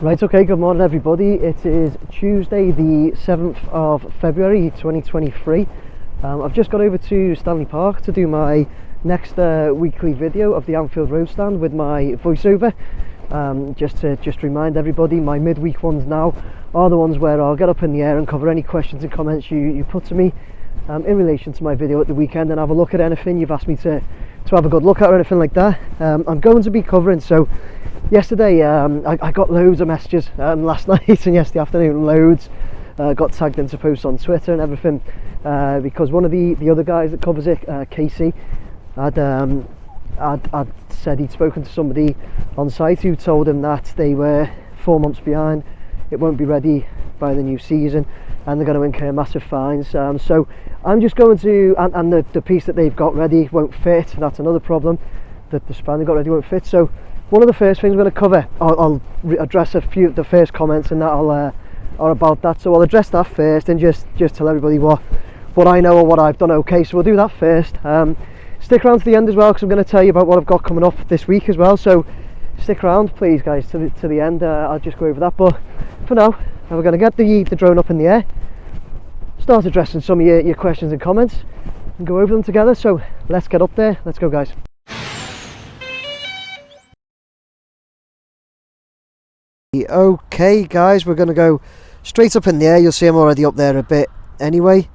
Right, okay, good morning everybody. It is Tuesday the 7th of February 2023. I've just got over to Stanley Park to do my next weekly video of the Anfield Road Stand with my voiceover. Just to remind everybody, my midweek ones now are the ones where I'll get up in the air and cover any questions and comments you put to me in relation to my video at the weekend, and have a look at anything you've asked me to have a good look at or anything like that. I'm going to be covering, so yesterday I got loads of messages last night and yesterday afternoon, loads. Got tagged into posts on Twitter and everything because one of the other guys that covers it, Casey, had said he'd spoken to somebody on site who told him that they were 4 months behind, it won't be ready by the new season, and they're going to incur massive fines. So I'm just going to, and the piece that they've got ready won't fit. That's another problem, that the span they got ready won't fit. So one of the first things we're going to cover, I'll address a few of the first comments and that are about that. So I'll address that first and just tell everybody what I know or what I've done. Okay, so we'll do that first. Stick around to the end as well, because I'm going to tell you about what I've got coming up this week as well. So stick around, please, guys, to the end. I'll just go over that. But for now, we're going to get the drone up in the air, start addressing some of your questions and comments, and go over them together. So let's get up there. Let's go, guys. Okay, guys, we're going to go straight up in the air. You'll see I'm already up there a bit anyway.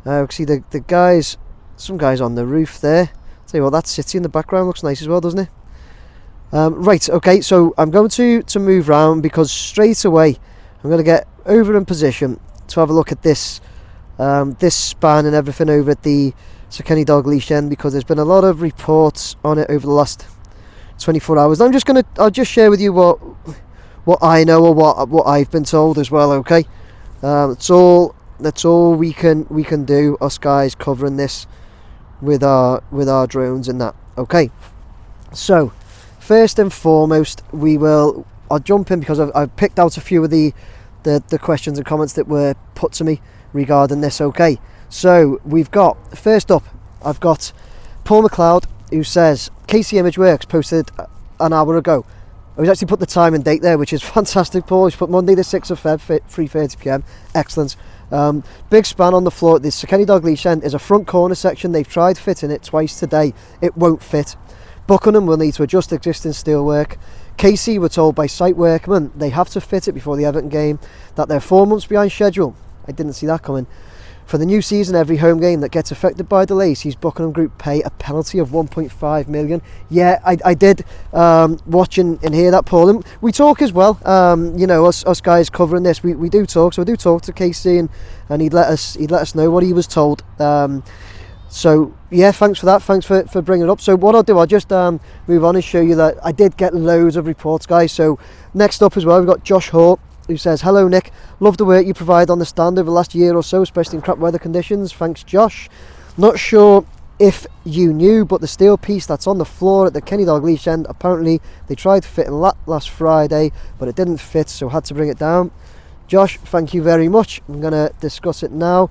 You can see the guys, some guys on the roof there. Tell you what, that city in the background looks nice as well, doesn't it? Right, okay, so I'm going to move round, because straight away I'm going to get over in position to have a look at this this span and everything over at the Sir Kenny Dalglish end, because there's been a lot of reports on it over the last 24 hours. I'll just share with you what I know or what I've been told as well. Okay, that's all we can do, us guys covering this with our drones and that. Okay, so first and foremost, I'll jump in because I've picked out a few of the questions and comments that were put to me regarding this. Okay, so we've got, first up, I've got Paul McLeod, who says KC Imageworks posted an hour ago. He's actually put the time and date there, which is fantastic, Paul. He's put Monday the 6th of Feb, 3:30 PM. Excellent. Big span on the floor at the Sir Kenny Dalglish end is a front corner section. They've tried fitting it twice today. It won't fit. Buckingham will need to adjust existing steelwork. KC were told by site workmen they have to fit it before the Everton game, that they're 4 months behind schedule. I didn't see that coming. For the new season, every home game that gets affected by delays sees Buckingham Group pay a penalty of 1.5 million. Yeah, I did watch and hear that, Paul. And we talk as well. You know, us guys covering this, we do talk. So I do talk to KC, and he'd let us know what he was told. So yeah, thanks for that. Thanks for bringing it up. So what I'll do, I'll just move on and show you that I did get loads of reports, guys. So next up as well, we've got Josh Hall, who says, hello Nick, love the work you provide on the stand over the last year or so, especially in crap weather conditions. Thanks, Josh. Not sure if you knew, but the steel piece that's on the floor at the Kenny Dalglish end, apparently they tried fitting that last Friday, but it didn't fit, so had to bring it down. Josh, thank you very much. I'm going to discuss it now.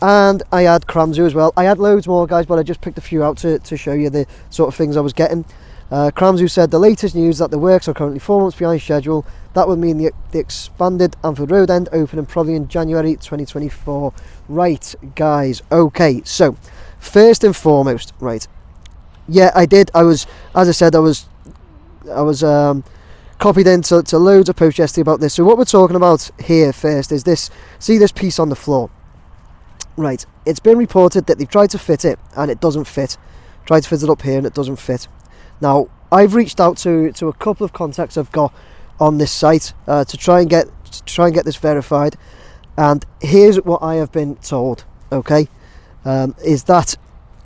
And I had Cramzu as well. I had loads more, guys, but I just picked a few out to show you the sort of things I was getting. Cramzu said the latest news that the works are currently 4 months behind schedule. That would mean the expanded Anfield Road end opening probably in January 2024. Right, guys. Okay, so first and foremost, right. Yeah, I did. As I said, I was copied into loads of posts yesterday about this. So what we're talking about here first is this. See this piece on the floor. Right, it's been reported that they've tried to fit it and it doesn't fit. Tried to fit it up here and it doesn't fit. Now, I've reached out to a couple of contacts I've got on this site to try and get this verified. And here's what I have been told. Okay, is that,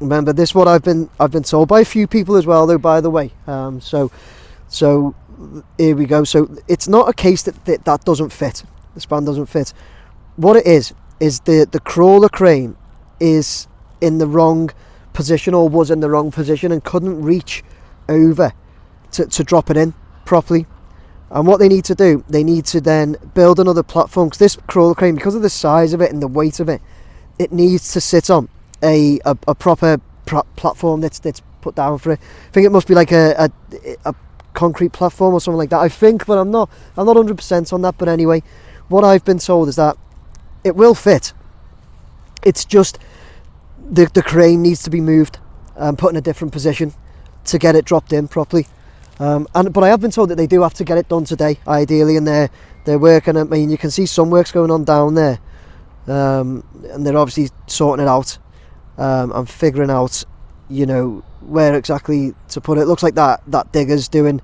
remember, this is what I've been told by a few people as well, though, by the way. So here we go. So it's not a case that doesn't fit. The span doesn't fit. What it is the crawler crane is in the wrong position, or was in the wrong position, and couldn't reach over to drop it in properly. And what they need to do, they need to then build another platform, because this crawler crane, because of the size of it and the weight of it, it needs to sit on a proper platform that's put down for it. I think it must be like a concrete platform or something like that, I think, but I'm not 100% on that. But anyway, what I've been told is that it will fit. It's just the crane needs to be moved and put in a different position to get it dropped in properly. But I have been told that they do have to get it done today, ideally, and they're working. I mean, you can see some work's going on down there, and they're obviously sorting it out and figuring out, you know, where exactly to put it. It looks like that digger's doing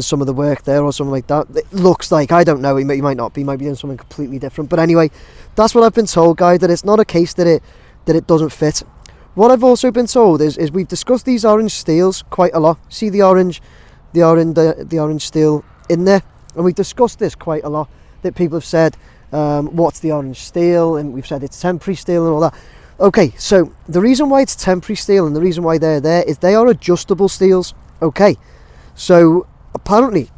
some of the work there or something like that. It looks like, I don't know, he might not be, he might be doing something completely different. But anyway, that's what I've been told, guys, that it's not a case that it doesn't fit. What I've also been told is we've discussed these orange steels quite a lot. See the orange steel in there, and we've discussed this quite a lot, that people have said, what's the orange steel, and we've said it's temporary steel and all that. Okay, so the reason why it's temporary steel and the reason why they're there is they are adjustable steels. Okay, so apparently,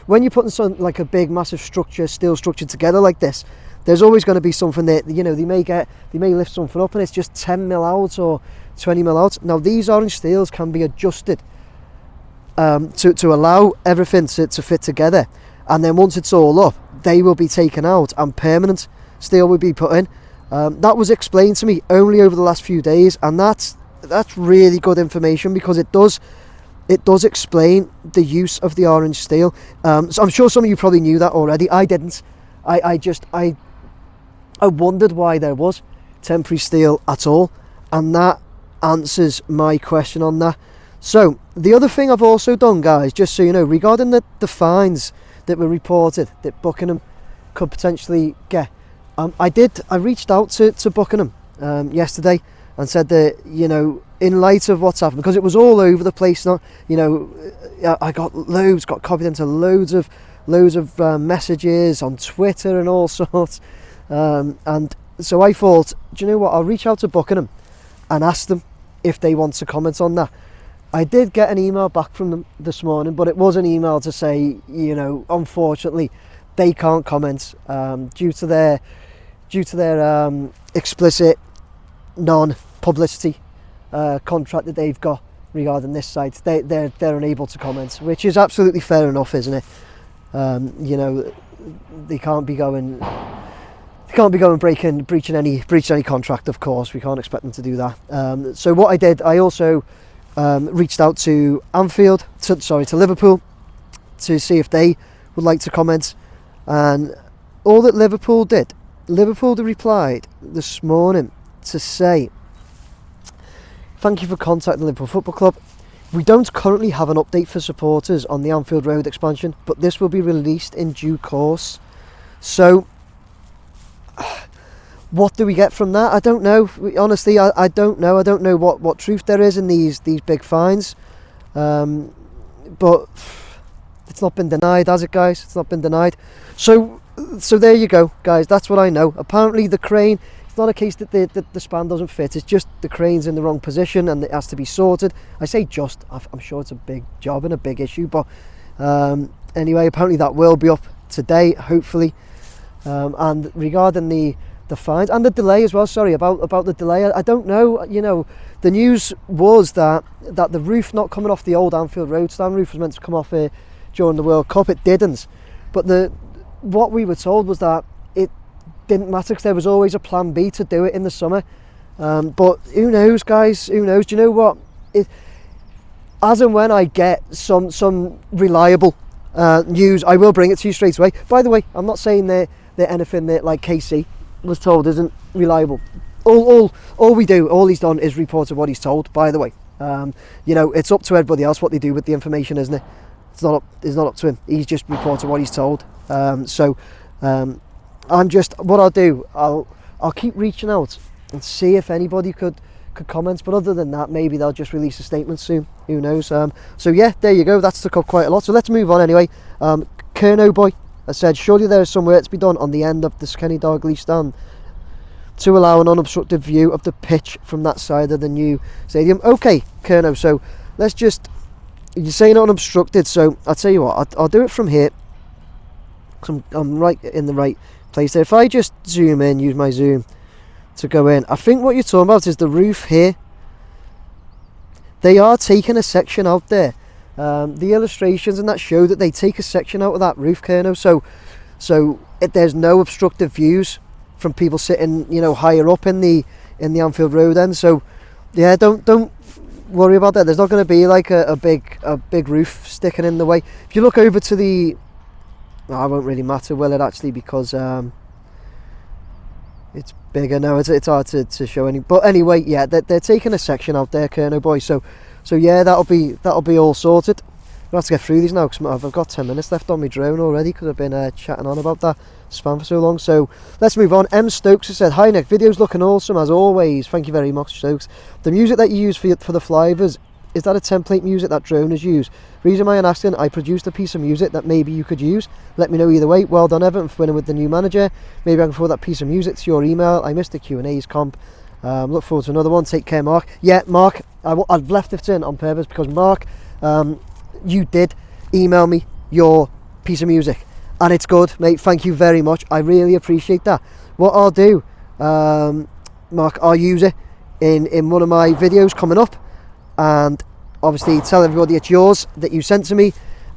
when you're putting something like a big massive steel structure together like this, there's always going to be something that, you know, they may lift something up and it's just 10 mil out or 20 mil out. Now these orange steels can be adjusted to allow everything to fit together, and then once it's all up, they will be taken out and permanent steel will be put in. That was explained to me only over the last few days, and that's really good information, because it does explain the use of the orange steel. So I'm sure some of you probably knew that already. I didn't. I wondered why there was temporary steel at all, and that answers my question on that. So the other thing I've also done, guys, just so you know, regarding the fines that were reported that Buckingham could potentially get, I reached out to Buckingham yesterday and said that, you know, in light of what's happened, because it was all over the place now, you know, I got copied into loads of messages on Twitter and all sorts, and so I thought, do you know what, I'll reach out to Buckingham and ask them if they want to comment on that. I did get an email back from them this morning, but it was an email to say, you know, unfortunately they can't comment due to their explicit non-publicity contract that they've got regarding this site. They're unable to comment, which is absolutely fair enough, isn't it? You know, they can't be going breaching any contract. Of course, we can't expect them to do that. So what I did, I also reached out to to Liverpool to see if they would like to comment, and all that Liverpool replied this morning to say, thank you for contacting the Liverpool Football Club. We don't currently have an update for supporters on the Anfield Road expansion, but this will be released in due course. So what do we get from that? I don't know. Honestly, I don't know. I don't know what truth there is in these big fines. But it's not been denied, has it, guys? It's not been denied. So there you go, guys. That's what I know. Apparently the crane, it's not a case that the span doesn't fit. It's just the crane's in the wrong position and it has to be sorted. I say just, I'm sure it's a big job and a big issue, but anyway, apparently that will be up today, hopefully. And regarding the fines and the delay as well, sorry about the delay, I don't know. You know, the news was that the roof not coming off the old Anfield Road Stand roof was meant to come off here during the World Cup. It didn't, but what we were told was that it didn't matter because there was always a plan B to do it in the summer. But who knows, guys, who knows? Do you know what, as and when I get some reliable news, I will bring it to you straight away. By the way, I'm not saying that anything that like KC was told isn't reliable. All he's done is reported what he's told, by the way. You know, it's up to everybody else what they do with the information, isn't it? It's not up to him. He's just reported what he's told. I'm just, what I'll do, I'll keep reaching out and see if anybody could comment, but other than that, maybe they'll just release a statement soon, who knows. So yeah, there you go, that's took up quite a lot, so let's move on anyway. Kerno Boy has said, surely there is some work to be done on the end of the Kenny Dalglish stand to allow an unobstructed view of the pitch from that side of the new stadium. Okay, Kerno, so let's just, you're saying unobstructed, so I'll tell you what, I'll do it from here. I'm right in the right place there. If I just zoom in, use my zoom to go in, I think what you're talking about is the roof here. They are taking a section out there The illustrations and that show that they take a section out of that roof, Kerno, so there's no obstructive views from people sitting, you know, higher up in the Anfield Road end. So yeah, don't worry about that. There's not going to be like a big roof sticking in the way. If you look over to the, it won't really matter, will it, actually, because it's bigger now. It's hard to show any. But anyway, yeah, they're taking a section out there, Kerno boy. So yeah, that'll be all sorted. We'll have to get through these now because I've got 10 minutes left on my drone already because I've been chatting on about that spam for so long. So let's move on. M Stokes has said, "Hi Nick, videos looking awesome as always." Thank you very much, Stokes. The music that you use for the flyovers, is that a template music that droners use? Reason why I'm asking, I produced a piece of music that maybe you could use. Let me know either way. Well done, Everton, for winning with the new manager. Maybe I can forward that piece of music to your email. I missed the Q&A's comp. Look forward to another one. Take care, Mark. Yeah, Mark, I've left it in on purpose because Mark, you did email me your piece of music and it's good, mate. Thank you very much. I really appreciate that. What I'll do, Mark, I'll use it in one of my videos coming up, and obviously tell everybody it's yours that you sent to me,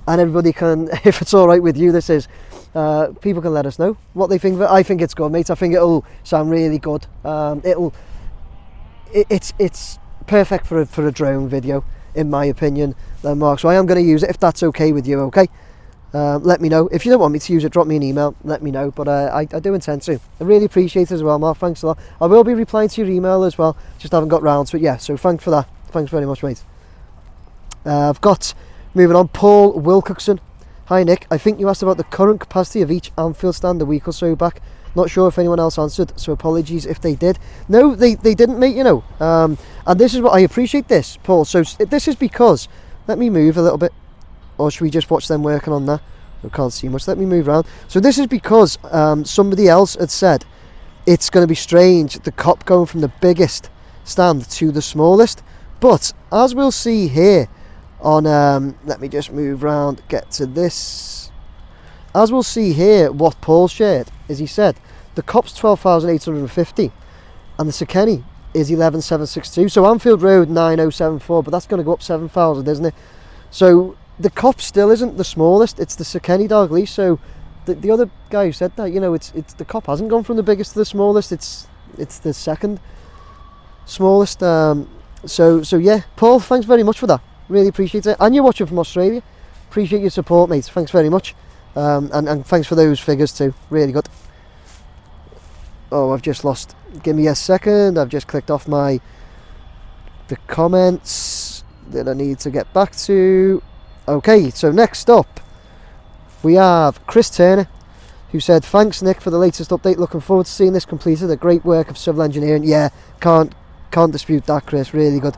and everybody can, if it's all right with you, this is people can let us know what they think of it. I think it's good, mate. I think it'll sound really good. It's perfect for a drone video, in my opinion, Mark. So I am going to use it if that's okay with you. Okay, let me know. If you don't want me to use it, drop me an email, let me know. But I do intend to. I really appreciate it as well, Mark. Thanks a lot. I will be replying to your email as well, just haven't got round to it. Yeah, so thanks for that. Thanks very much, mate. I've got, moving on, Paul Wilcoxon. Hi Nick, I think you asked about the current capacity of each Anfield stand a week or so back. Not sure if anyone else answered, so apologies if they did. No, they didn't, mate, you know. And this is what I appreciate this, Paul. So this is because, let me move a little bit, or should we just watch them working on that? I can't see much. Let me move around. So this is because somebody else had said it's going to be strange, the cop going from the biggest stand to the smallest. But as we'll see here on, let me just move around, get to this. As we'll see here, what Paul shared is he said the cop's 12,850 and the Sekeni is 11,762. So Anfield Road 9,074, but that's going to go up 7,000, isn't it? So the cop still isn't the smallest, it's the Sekeni Dalglish. So the other guy who said that, you know, it's the cop hasn't gone from the biggest to the smallest, it's the second smallest. So yeah, Paul, thanks very much for that. Really appreciate it. And you're watching from Australia. Appreciate your support, mate. Thanks very much. And thanks for those figures too. Really good. Oh, I've just lost. Give me a second. I've just clicked off the comments that I need to get back to. Okay, so next up we have Chris Turner, who said, "Thanks Nick for the latest update. Looking forward to seeing this completed. A great work of civil engineering." Yeah, can't dispute that, Chris. Really good.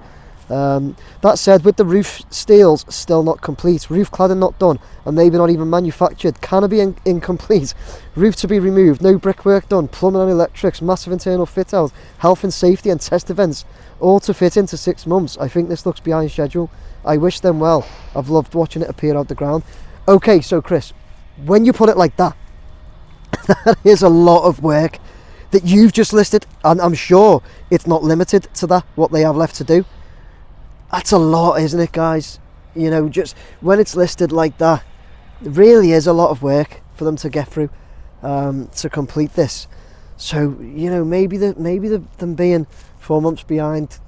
That said, with the roof steels still not complete, roof cladding not done, and maybe not even manufactured, canopy incomplete, roof to be removed, no brickwork done, plumbing and electrics, massive internal fit out, health and safety and test events, all to fit into 6 months. I think this looks behind schedule. I wish them well. I've loved watching it appear out the ground. Okay, so Chris, when you put it like that, that is a lot of work that you've just listed, and I'm sure it's not limited to that, what they have left to do. That's a lot, isn't it, guys? You know, just when it's listed like that, it really is a lot of work for them to get through, to complete this. So, you know, maybe them being 4 months behind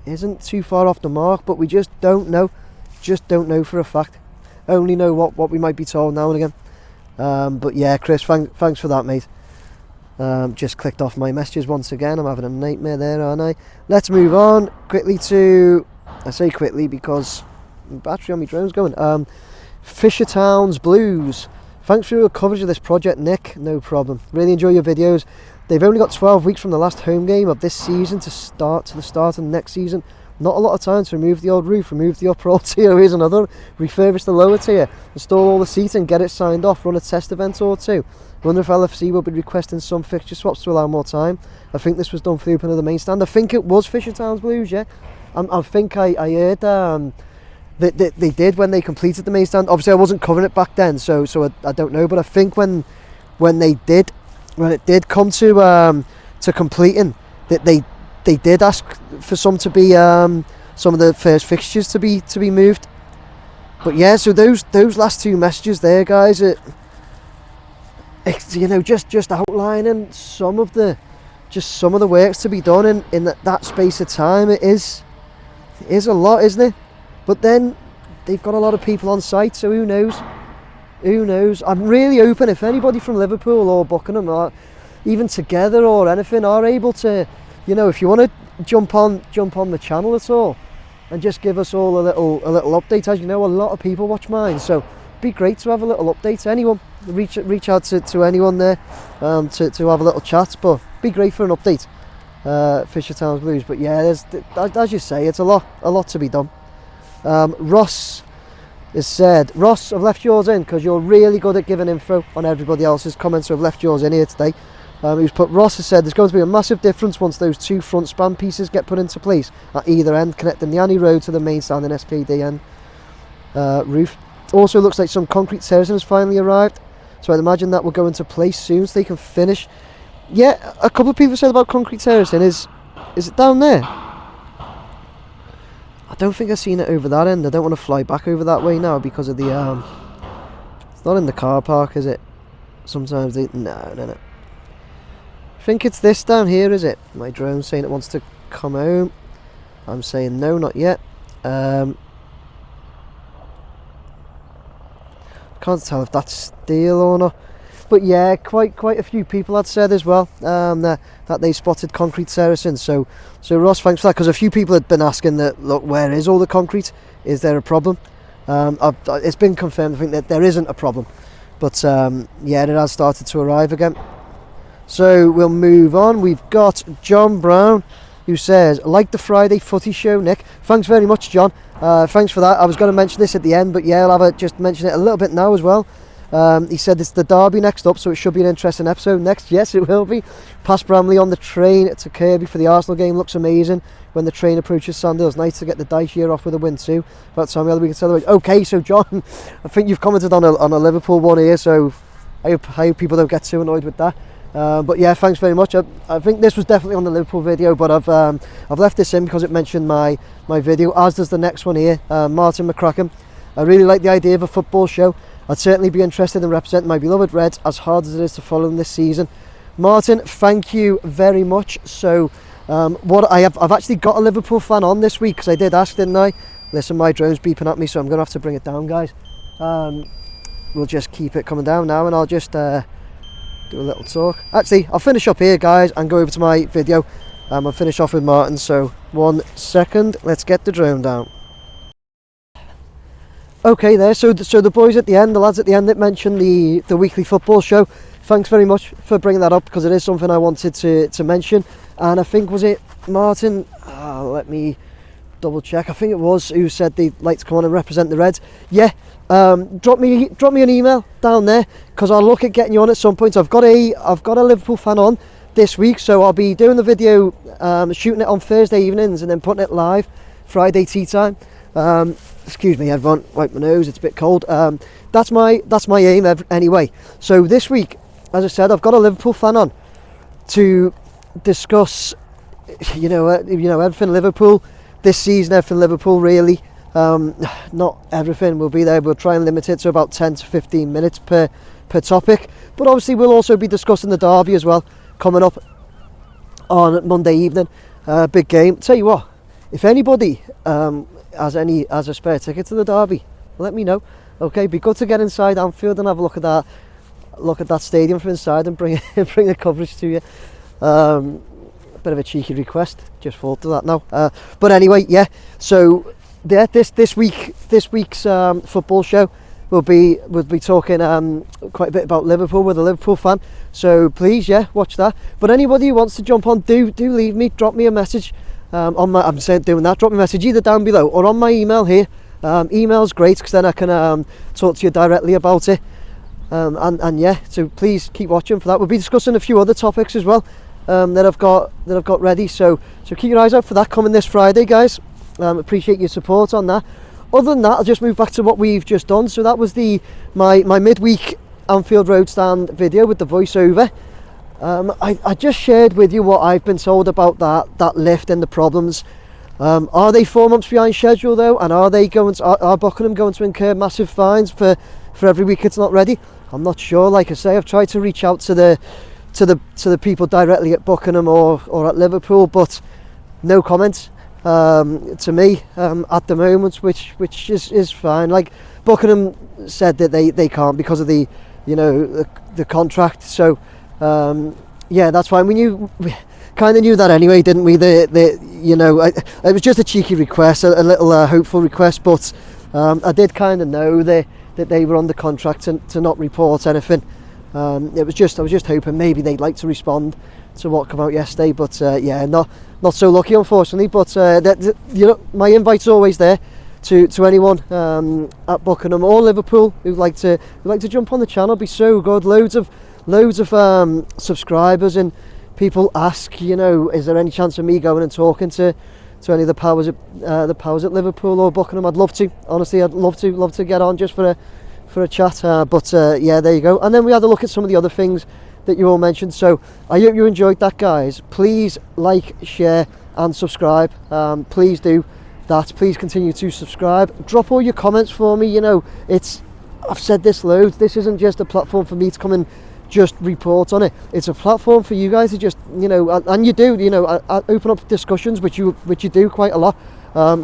isn't too far off the mark, but we just don't know. Just don't know for a fact. Only know what we might be told now and again. But yeah, Chris, thanks for that, mate. Just clicked off my messages once again. I'm having a nightmare there, aren't I? Let's move on quickly to, I say quickly because the battery on my drone's going. Fishertown's Blues. Thanks for your coverage of this project, Nick. No problem. Really enjoy your videos. They've only got 12 weeks from the last home game of this season to the start of the next season. Not a lot of time to remove the old roof, remove the upper old tier, here's another, refurbish the lower tier, install all the seating, get it signed off, run a test event or two. Wonder if LFC will be requesting some fixture swaps to allow more time. I think this was done for the opening of the main stand. I think it was Fishertown's Blues, yeah. I think I heard that they did when they completed the main stand. Obviously I wasn't covering it back then, so I don't know, but I think when it did come to completing, that they did ask for some to be some of the first fixtures to be moved. But yeah, so those last two messages there, guys, it's, you know, just outlining some of the works to be done in that space of time. It is a lot, isn't it? But then they've got a lot of people on site, so who knows? I'm really open if anybody from Liverpool or Buckingham, or even together or anything, are able to, you know, if you want to jump on the channel at all and just give us all a little update. As you know, a lot of people watch mine, so it'd be great to have a little update. Anyone, reach out to anyone there to have a little chat, but be great for an update. Fisher Towns Blues. But yeah, there's, as you say, it's a lot to be done. Ross has said, Ross, I've left yours in because you're really good at giving info on everybody else's comments, so I've left yours in here today. Ross has said there's going to be a massive difference once those two front span pieces get put into place at either end, connecting the Annie Road to the main standing SKD roof. Also looks like some concrete terracing has finally arrived, so I'd imagine that will go into place soon so they can finish. Yeah, a couple of people said about concrete terracing. Is it down there? I don't think I've seen it over that end. I don't want to fly back over that way now because of the it's not in the car park, is it? Sometimes they... No. I think it's this down here, is it? My drone's saying it wants to come home. I'm saying no, not yet. Can't tell if that's steel or not. But yeah, quite a few people had said as well that they spotted concrete terracing. So Ross, thanks for that, because a few people had been asking that, look, where is all the concrete? Is there a problem? It's been confirmed, I think, that there isn't a problem. But yeah, it has started to arrive again. So we'll move on. We've got John Brown, who says, like the Friday footy show, Nick. Thanks very much, John. Thanks for that. I was going to mention this at the end, but yeah, I'll just mention it a little bit now as well. He said it's the derby next up, so it should be an interesting episode next. Yes, it will be. Past Bramley on the train to Kirkby for the Arsenal game. Looks amazing when the train approaches Sandhills. Nice to get the dice year off with a win too. About time we can celebrate. Okay, so John, I think you've commented on a Liverpool one here, so I hope people don't get too annoyed with that. But yeah, thanks very much. I think this was definitely on the Liverpool video, but I've left this in because it mentioned my video, as does the next one here. Martin McCracken. I really like the idea of a football show. I'd certainly be interested in representing my beloved Reds, as hard as it is to follow them this season. Martin, thank you very much. So I've actually got a Liverpool fan on this week, because I did ask, didn't I? Listen, my drone's beeping at me, so I'm going to have to bring it down, guys. We'll just keep it coming down now, and I'll just do a little talk. Actually, I'll finish up here, guys, and go over to my video. I'll finish off with Martin, so 1 second. Let's get the drone down. Okay, there. So the boys at the end, the lads at the end that mentioned the weekly football show. Thanks very much for bringing that up, because it is something I wanted to mention. And I think, was it Martin? Let me double check. I think it was, who said they'd like to come on and represent the Reds. Yeah. Drop me an email down there, because I'll look at getting you on at some point. I've got a Liverpool fan on this week, so I'll be doing the video, shooting it on Thursday evenings and then putting it live Friday tea time. Excuse me, everyone, wipe my nose, it's a bit cold. That's my aim anyway. So this week, as I said, I've got a Liverpool fan on to discuss, you know, everything Liverpool this season, everything Liverpool really. Not everything will be there. We'll try and limit it to about 10 to 15 minutes per topic. But obviously we'll also be discussing the derby as well, coming up on Monday evening. Big game. Tell you what, if anybody has a spare ticket to the derby, let me know. Okay, be good to get inside Anfield and have a look at that stadium from inside and bring the coverage to you. A bit of a cheeky request, just thought of that now. But anyway, yeah. So yeah, this week's football show we'll be talking quite a bit about Liverpool with a Liverpool fan. So please, yeah, watch that. But anybody who wants to jump on, do leave me, drop me a message. Drop me a message either down below or on my email here. Email's great, because then I can talk to you directly about it. And yeah, so please keep watching for that. We'll be discussing a few other topics as well that I've got ready. So keep your eyes out for that coming this Friday, guys. Appreciate your support on that. Other than that, I'll just move back to what we've just done. So that was my midweek Anfield Road Stand video with the voiceover. I just shared with you what I've been told about that lift and the problems Are they 4 months behind schedule though, and are Buckingham going to incur massive fines for every week it's not ready? I'm not sure. Like I say, I've tried to reach out to the people directly at Buckingham or at Liverpool, but no comments to me at the moment, which is fine. Like, Buckingham said that they can't because of the contract. So yeah, that's fine. We kind of knew that anyway, didn't we? It was just a cheeky request, a little hopeful request, but I did kind of know that they were on the contract to not report anything. I was just hoping maybe they'd like to respond to what came out yesterday, but yeah, not so lucky, unfortunately. But my invite's always there to anyone at Buckingham or Liverpool who'd like to jump on the channel. It'd be so good. Loads of subscribers, and people ask, is there any chance of me going and talking to any of the powers at Liverpool or Buckingham? I'd love to. Honestly, I'd love to get on just for a chat. But yeah, there you go. And then we had a look at some of the other things that you all mentioned. So I hope you enjoyed that, guys. Please like, share, and subscribe. Please do that. Please continue to subscribe. Drop all your comments for me. I've said this loads. This isn't just a platform for me to come and just report on it. It's a platform for you guys to just, and you do, open up discussions, which you do quite a lot.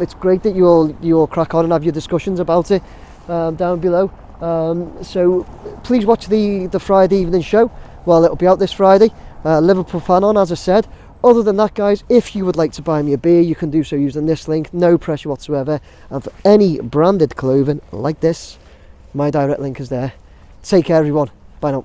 It's great that you all crack on and have your discussions about it down below. So please watch the Friday evening show. Well, it'll be out this Friday. Liverpool fan on, as I said. Other than that, guys, if you would like to buy me a beer, you can do so using this link. No pressure whatsoever. And for any branded clothing like this, my direct link is there. Take care, everyone. Bye now.